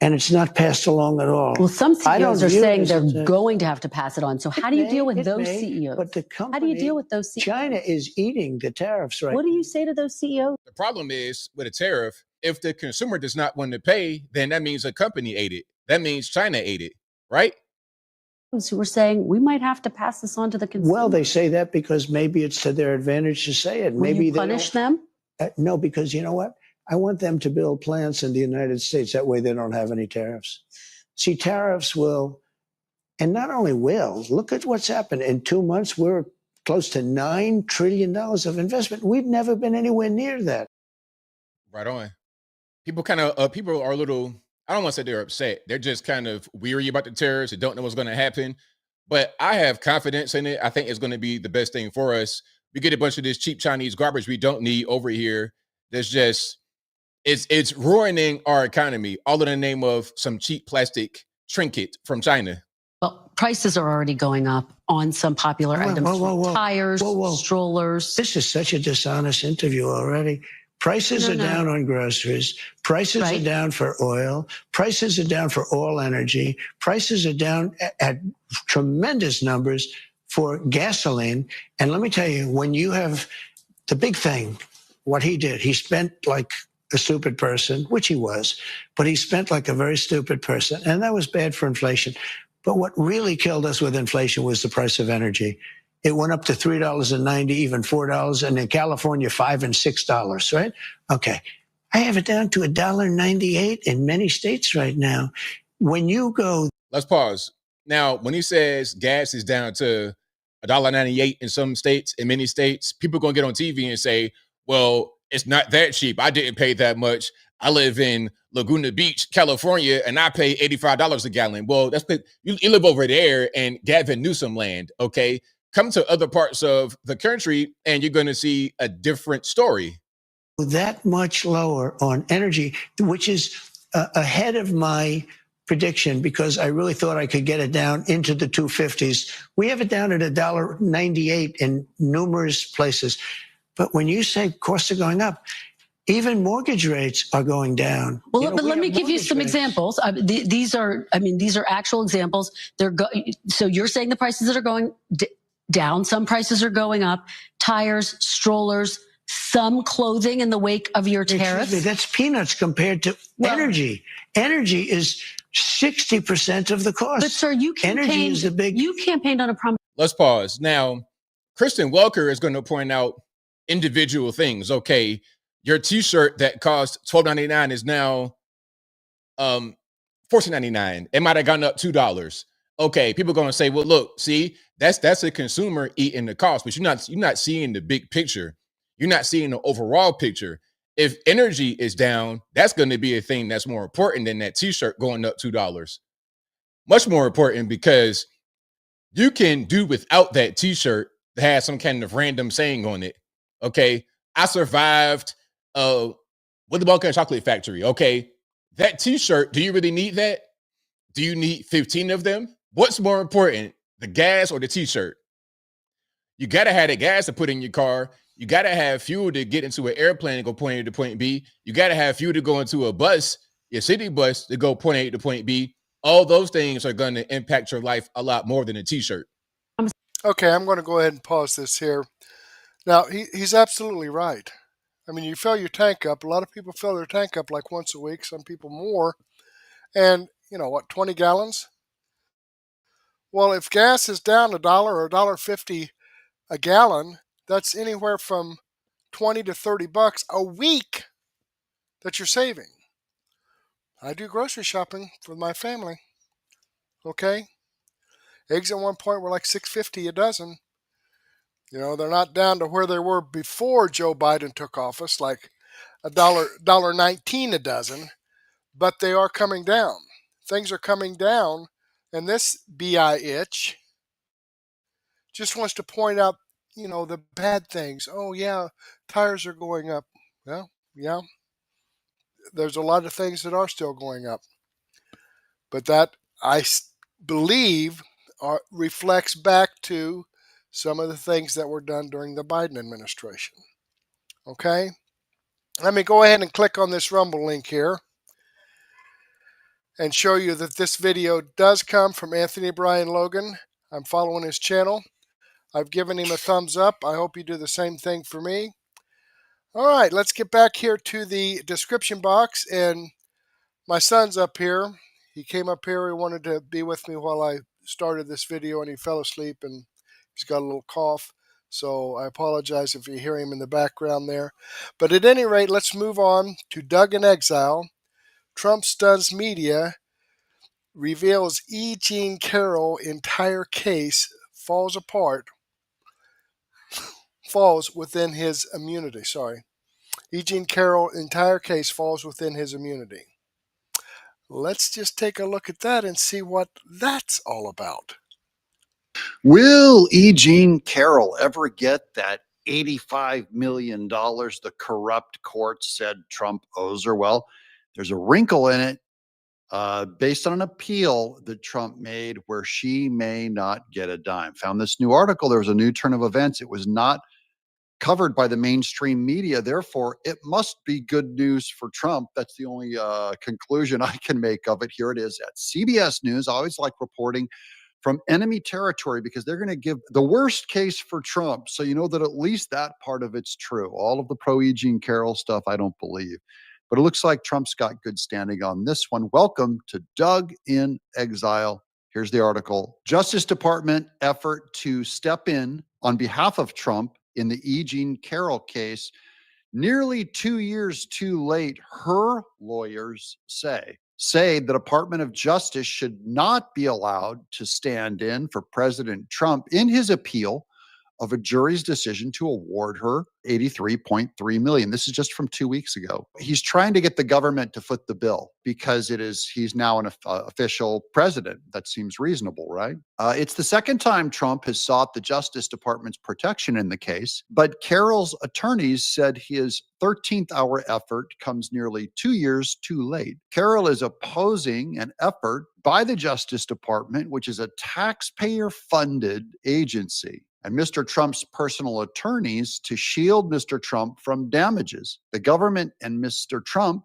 And it's not passed along at all. Well, some CEOs are saying they're going to have to pass it on. So how do you deal with those CEOs? But the company, how do you deal with those CEOs? China is eating the tariffs right now. What do you say to those CEOs? The problem is with a tariff, if the consumer does not want to pay, then that means a company ate it. That means China ate it, right? Who were saying we might have to pass this on to the consumer. Well, they say that because maybe it's to their advantage to say it. Will maybe you punish them? No, because you know what? I want them to build plants in the United States. That way they don't have any tariffs. See, tariffs will, and not only will, look at what's happened. In 2 months, we're close to $9 trillion of investment. We've never been anywhere near that. Right on. People are a little, I don't want to say they're upset. They're just kind of weary about the tariffs. They don't know what's going to happen. But I have confidence in it. I think it's going to be the best thing for us. We get a bunch of this cheap Chinese garbage we don't need over here. There's just... It's ruining our economy, all in the name of some cheap plastic trinket from China. Well, prices are already going up on some popular items, tires, strollers. This is such a dishonest interview already. Prices are down on groceries. Prices are down for oil. Prices are down for all energy. Prices are down at tremendous numbers for gasoline. And let me tell you, when you have the big thing, what he did, he spent like a stupid person, which he was, but he spent like a very stupid person. And that was bad for inflation. But what really killed us with inflation was the price of energy. It went up to $3.90, even $4, and in California, $5 and $6, right? Okay. I have it down to $1.98 in many states right now. When you go... Let's pause. Now, when he says gas is down to $1.98 in some states, in many states, people are going to get on TV and say, well, it's not that cheap. I didn't pay that much. I live in Laguna Beach, California, and I pay $85 a gallon. Well, you live over there in Gavin Newsom land, okay? Come to other parts of the country, and you're going to see a different story. That much lower on energy, which is ahead of my prediction because I really thought I could get it down into the 250s. We have it down at $1.98 in numerous places. But when you say costs are going up, even mortgage rates are going down. Well, but let me give you some examples. These are actual examples. So you're saying the prices that are going down, some prices are going up. Tires, strollers, some clothing in the wake of your tariffs. Excuse me, that's peanuts compared to energy. Energy is 60% of the cost. But sir, you campaigned on a promise. Let's pause. Now, Kristen Welker is going to point out individual things. Okay, your t-shirt that cost $12.99 is now $14.99. It might have gone up $2. Okay, people are going to say, well, look, see, that's a consumer eating the cost, but you're not seeing the big picture. You're not seeing the overall picture. If energy is down, that's going to be a thing that's more important than that t-shirt going up $2. Much more important, because you can do without that t-shirt that has some kind of random saying on it. Okay, I survived with the Welker Chocolate Factory. Okay, that t-shirt, do you really need that? Do you need 15 of them? What's more important, the gas or the t-shirt? You got to have the gas to put in your car. You got to have fuel to get into an airplane and go point A to point B. You got to have fuel to go into a bus, your city bus, to go point A to point B. All those things are going to impact your life a lot more than a t-shirt. Okay, I'm going to go ahead and pause this here. Now, he's absolutely right. I mean, you fill your tank up. A lot of people fill their tank up like once a week, some people more. And, 20 gallons? Well, if gas is down $1 or $1.50 a gallon, that's anywhere from 20 to 30 bucks a week that you're saving. I do grocery shopping for my family. Okay? Eggs at one point were like $6.50 a dozen. They're not down to where they were before Joe Biden took office, like $1.19 a dozen, but they are coming down. Things are coming down, and this BI-itch just wants to point out, the bad things. Oh, yeah, tires are going up. Well, yeah, there's a lot of things that are still going up. But that, I believe, reflects back to some of the things that were done during the Biden administration. Okay? Let me go ahead and click on this Rumble link here and show you that this video does come from Anthony Brian Logan. I'm following his channel. I've given him a thumbs up. I hope you do the same thing for me. All right, let's get back here to the description box. And my son's up here. He came up here. He wanted to be with me while I started this video, and he fell asleep, and he's got a little cough. So I apologize if you hear him in the background there. But at any rate, let's move on to D.O.G.E. in exile. Trump stuns media, reveals E. Jean Carroll entire case falls within his immunity. E. Jean Carroll entire case falls within his immunity. Let's just take a look at that and see what that's all about. Will E. Jean Carroll ever get that $85 million the corrupt court said Trump owes her? Well, there's a wrinkle in it based on an appeal that Trump made where she may not get a dime. Found this new article. There was a new turn of events. It was not covered by the mainstream media. Therefore, it must be good news for Trump. That's the only conclusion I can make of it. Here it is at CBS News. I always like reporting from enemy territory because they're going to give the worst case for Trump. So you know that at least that part of it's true. All of the pro-E. Jean Carroll stuff, I don't believe. But it looks like Trump's got good standing on this one. Welcome to D.O.G.E. in exile. Here's the article. Justice Department effort to step in on behalf of Trump in the E. Jean Carroll case. Nearly 2 years too late, her lawyers say the Department of Justice should not be allowed to stand in for President Trump in his appeal of a jury's decision to award her $83.3 million. This is just from 2 weeks ago. He's trying to get the government to foot the bill because he's now an official president. That seems reasonable, right? It's the second time Trump has sought the Justice Department's protection in the case, but Carroll's attorneys said his 13th hour effort comes nearly 2 years too late. Carroll is opposing an effort by the Justice Department, which is a taxpayer-funded agency, and Mr. Trump's personal attorneys to shield Mr. Trump from damages. The government and Mr. Trump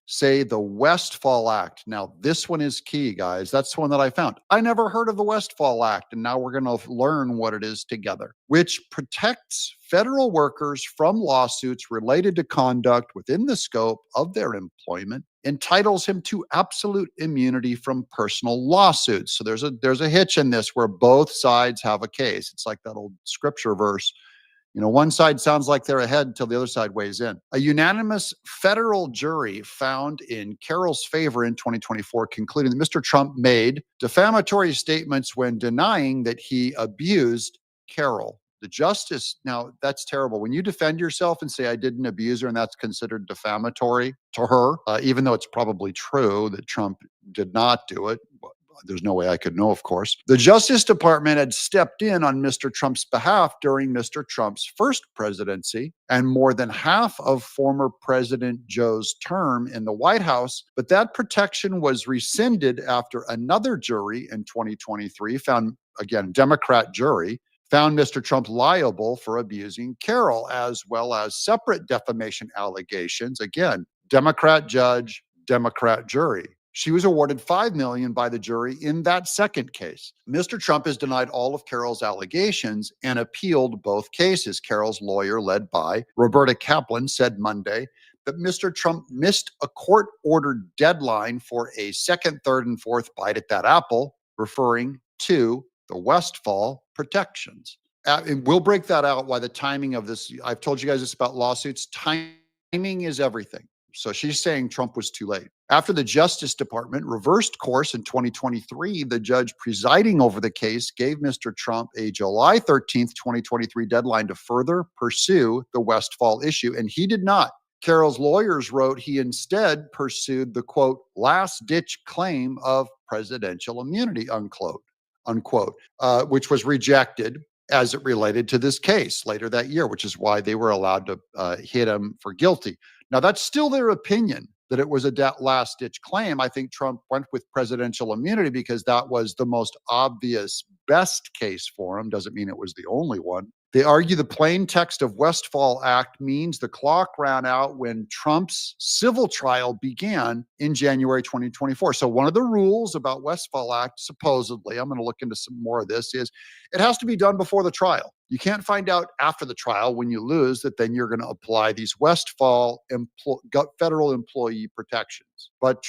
say the Westfall Act. Now, this one is key, guys. That's the one that I found. I never heard of the Westfall Act, and now we're going to learn what it is together, which protects federal workers from lawsuits related to conduct within the scope of their employment, entitles him to absolute immunity from personal lawsuits. So there's a hitch in this where both sides have a case. It's like that old scripture verse. One side sounds like they're ahead until the other side weighs in. A unanimous federal jury found in Carroll's favor in 2024, concluding that Mr. Trump made defamatory statements when denying that he abused Carroll. The justice, now that's terrible. When you defend yourself and say, I didn't abuse her, and that's considered defamatory to her, even though it's probably true that Trump did not do it. There's no way I could know, of course. The Justice Department had stepped in on Mr. Trump's behalf during Mr. Trump's first presidency and more than half of former President Joe's term in the White House. But that protection was rescinded after another jury in 2023 found, again, Democrat jury, found Mr. Trump liable for abusing Carroll, as well as separate defamation allegations. Again, Democrat judge, Democrat jury. She was awarded $5 million by the jury in that second case. Mr. Trump has denied all of Carroll's allegations and appealed both cases. Carroll's lawyer, led by Roberta Kaplan, said Monday that Mr. Trump missed a court-ordered deadline for a second, third, and fourth bite at that apple, referring to the Westfall protections. And we'll break that out why the timing of this. I've told you guys this about lawsuits. Timing is everything. So she's saying Trump was too late. After the Justice Department reversed course in 2023, the judge presiding over the case gave Mr. Trump a July 13th, 2023 deadline to further pursue the Westfall issue, and he did not. Carroll's lawyers wrote he instead pursued the, quote, last-ditch claim of presidential immunity, unquote, which was rejected as it related to this case later that year, which is why they were allowed to hit him for guilty. Now, that's still their opinion that it was a last-ditch claim. I think Trump went with presidential immunity because that was the most obvious, best case for him. Doesn't mean it was the only one. They argue the plain text of Westfall Act means the clock ran out when Trump's civil trial began in January 2024. So one of the rules about Westfall Act, supposedly, I'm going to look into some more of this, is it has to be done before the trial. You can't find out after the trial when you lose that then you're going to apply these Westfall federal employee protections. But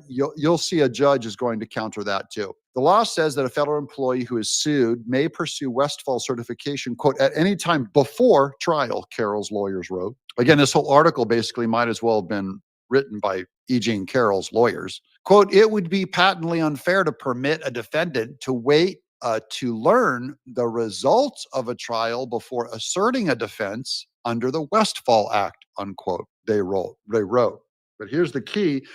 you'll see a judge is going to counter that too. The law says that a federal employee who is sued may pursue Westfall certification, quote, at any time before trial, Carroll's lawyers wrote. Again, this whole article basically might as well have been written by E.G. and Carroll's lawyers. Quote, it would be patently unfair to permit a defendant to wait to learn the results of a trial before asserting a defense under the Westfall Act, unquote, they wrote. But here's the key.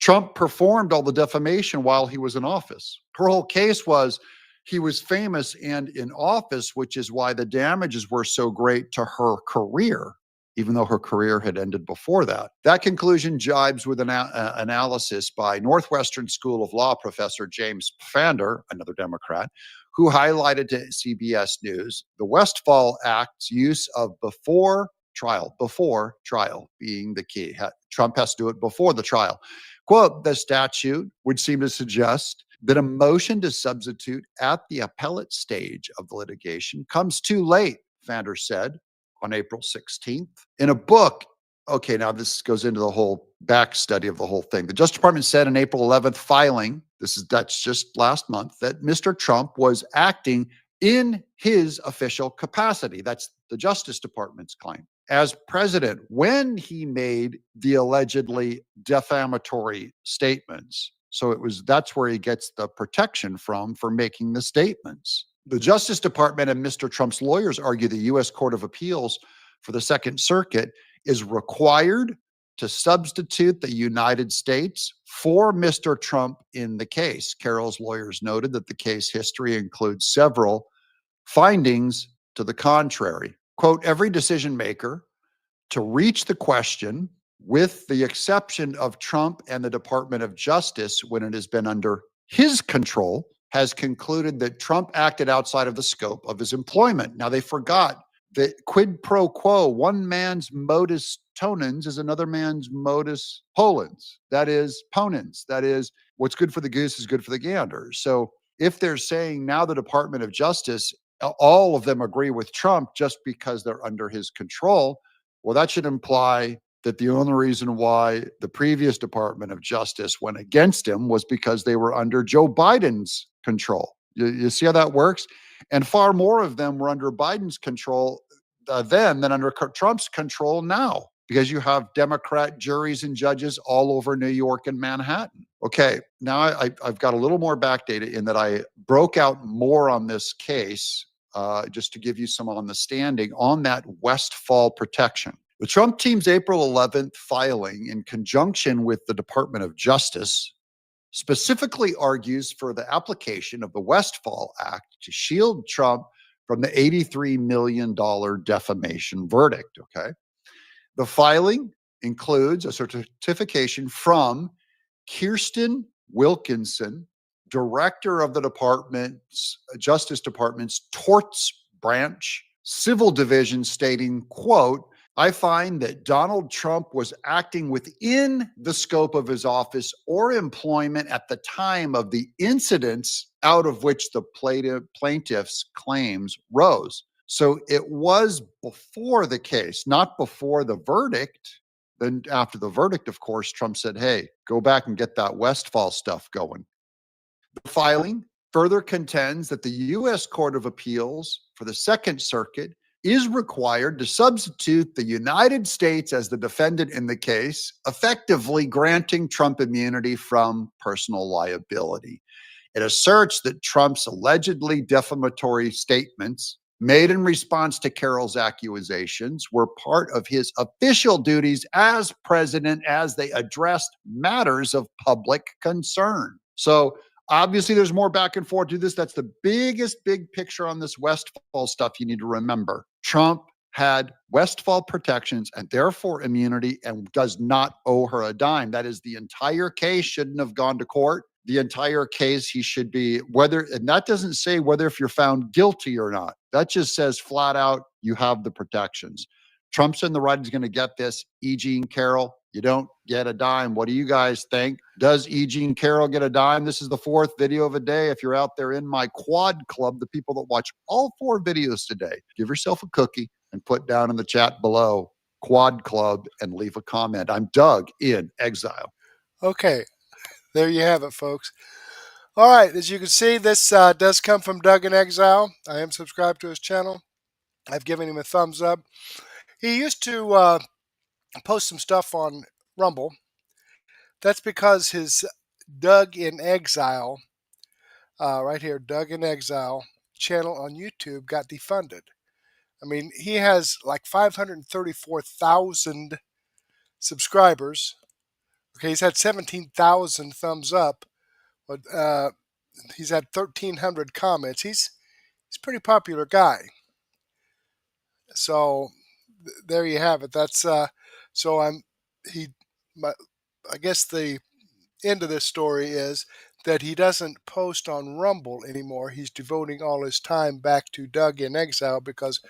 Trump performed all the defamation while he was in office. Her whole case was he was famous and in office, which is why the damages were so great to her career, even though her career had ended before that. That conclusion jibes with an analysis by Northwestern School of Law professor James Pfander, another Democrat, who highlighted to CBS News the Westfall Act's use of before trial being the key. Trump has to do it before the trial. Quote, the statute would seem to suggest that a motion to substitute at the appellate stage of the litigation comes too late, Pfander said on April 16th. In a book, okay, now this goes into the whole back study of the whole thing. The Justice Department said in April 11th filing, that's just last month, that Mr. Trump was acting in his official capacity. That's the Justice Department's claim. As president, when he made the allegedly defamatory statements. So that's where he gets the protection from for making the statements. The Justice Department and Mr. Trump's lawyers argue the U.S. Court of Appeals for the Second Circuit is required to substitute the United States for Mr. Trump in the case. Carroll's lawyers noted that the case history includes several findings to the contrary. Quote, every decision maker to reach the question, with the exception of Trump and the Department of Justice when it has been under his control, has concluded that Trump acted outside of the scope of his employment. Now, they forgot that quid pro quo, one man's modus ponens is another man's modus ponens. That is ponens. That is, what's good for the goose is good for the gander. So if they're saying now the Department of Justice, all of them agree with Trump just because they're under his control, well, that should imply that the only reason why the previous Department of Justice went against him was because they were under Joe Biden's control. You see how that works? And far more of them were under Biden's control then than under Trump's control now, because you have Democrat juries and judges all over New York and Manhattan. Okay, now I've got a little more back data in that I broke out more on this case just to give you some understanding on that Westfall protection. The Trump team's April 11th filing in conjunction with the Department of Justice specifically argues for the application of the Westfall Act to shield Trump from the $83 million defamation verdict, okay? The filing includes a certification from Kirsten Wilkinson, director of the Justice Department's Torts Branch, Civil Division, stating, quote, I find that Donald Trump was acting within the scope of his office or employment at the time of the incidents out of which the plaintiff's claims rose. So it was before the case, not before the verdict. Then after the verdict, of course, Trump said, hey, go back and get that Westfall stuff going. The filing further contends that the U.S. Court of Appeals for the Second Circuit is required to substitute the United States as the defendant in the case, effectively granting Trump immunity from personal liability. It asserts that Trump's allegedly defamatory statements made in response to Carroll's accusations were part of his official duties as president as they addressed matters of public concern. So obviously, there's more back and forth to this. That's the biggest big picture on this Westfall stuff you need to remember. Trump had Westfall protections and therefore immunity and does not owe her a dime. That is, the entire case shouldn't have gone to court. The entire case, he should be, and that doesn't say whether if you're found guilty or not. That just says flat out, you have the protections. Trump's in the right, he's going to get this. E. Jean Carroll, you don't get a dime. What do you guys think? Does E. Jean Carroll get a dime? This is the fourth video of a day. If you're out there in my quad club, the people that watch all 4 videos today, give yourself a cookie and put down in the chat below quad club and leave a comment. I'm Doug in Exile. Okay, there you have it, folks. All right, as you can see, this does come from Doug in Exile. I am subscribed to his channel. I've given him a thumbs up. He used to post some stuff on Rumble. That's because his Doug in Exile, right here, Doug in Exile channel on YouTube got defunded. I mean, he has like 534,000 subscribers. Okay, he's had 17,000 thumbs up, but he's had 1,300 comments. He's a pretty popular guy. So there you have it. That's I guess the end of this story is that he doesn't post on Rumble anymore. He's devoting all his time back to Doug in Exile because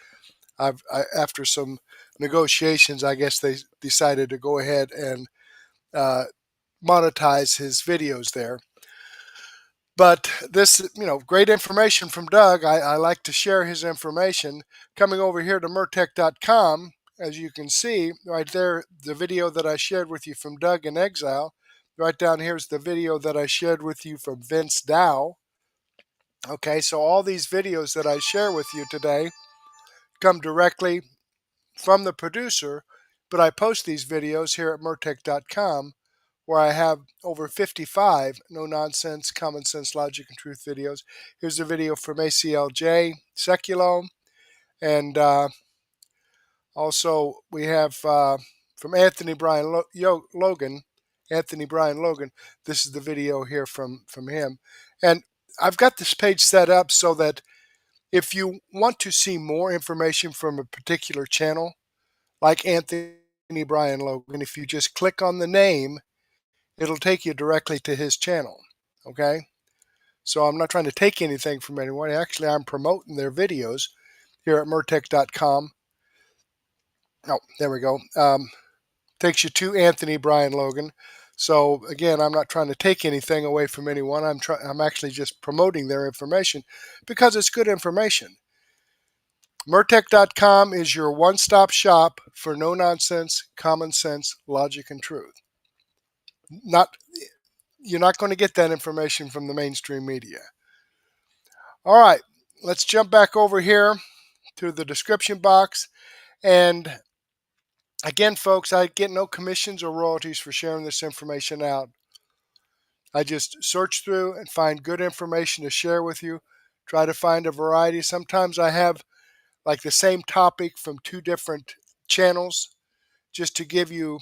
after some negotiations, I guess they decided to go ahead and monetize his videos there. But this, great information from Doug. I like to share his information. Coming over here to Murtech.com, as you can see, right there, the video that I shared with you from Doug in Exile. Right down here is the video that I shared with you from Vince Dow. Okay, so all these videos that I share with you today come directly from the producer, but I post these videos here at Murtech.com where I have over 55 no-nonsense, common sense, logic, and truth videos. Here's a video from ACLJ, Sekulow, and also we have from Anthony Brian Logan. Anthony Brian Logan. This is the video here from him. And I've got this page set up so that if you want to see more information from a particular channel, like Anthony Brian Logan, if you just click on the name, it'll take you directly to his channel. Okay? So I'm not trying to take anything from anyone. Actually, I'm promoting their videos here at Murtech.com. Oh, there we go. Takes you to Anthony Brian Logan. So again, I'm not trying to take anything away from anyone. I'm actually just promoting their information because it's good information. Murtech.com is your one-stop shop for no-nonsense, common sense, logic, and truth. You're not going to get that information from the mainstream media. All right, let's jump back over here to the description box. And again, folks, I get no commissions or royalties for sharing this information out. I just search through and find good information to share with you. Try to find a variety. Sometimes I have like the same topic from two different channels just to give you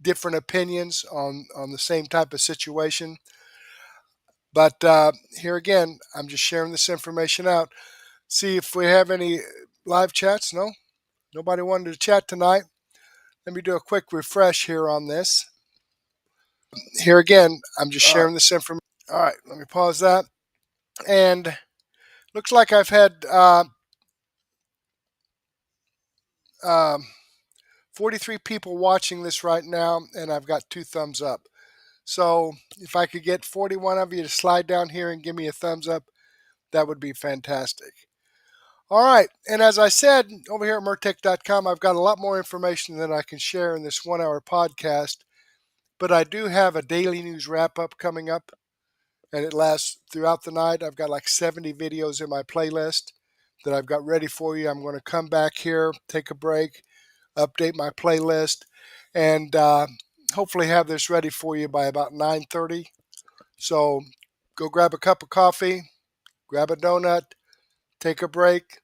different opinions on the same type of situation. But here again, I'm just sharing this information out. See if we have any live chats. No, nobody wanted to chat tonight. Let me do a quick refresh here on this. Here again, I'm just sharing this information. All right, let me pause that. And looks like I've had 43 people watching this right now, and I've got 2 thumbs up. So if I could get 41 of you to slide down here and give me a thumbs up, that would be fantastic. All right, and as I said, over here at Murtech.com, I've got a lot more information than I can share in this 1-hour podcast, but I do have a daily news wrap-up coming up, and it lasts throughout the night. I've got like 70 videos in my playlist that I've got ready for you. I'm going to come back here, take a break, update my playlist, and hopefully have this ready for you by about 9:30. So go grab a cup of coffee, grab a donut, take a break,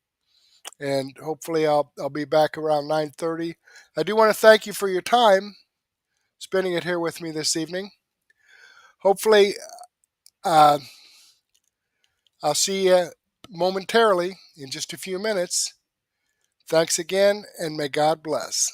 and hopefully I'll be back around 9:30. I do want to thank you for your time, spending it here with me this evening. Hopefully I'll see you momentarily in just a few minutes. Thanks again, and may God bless.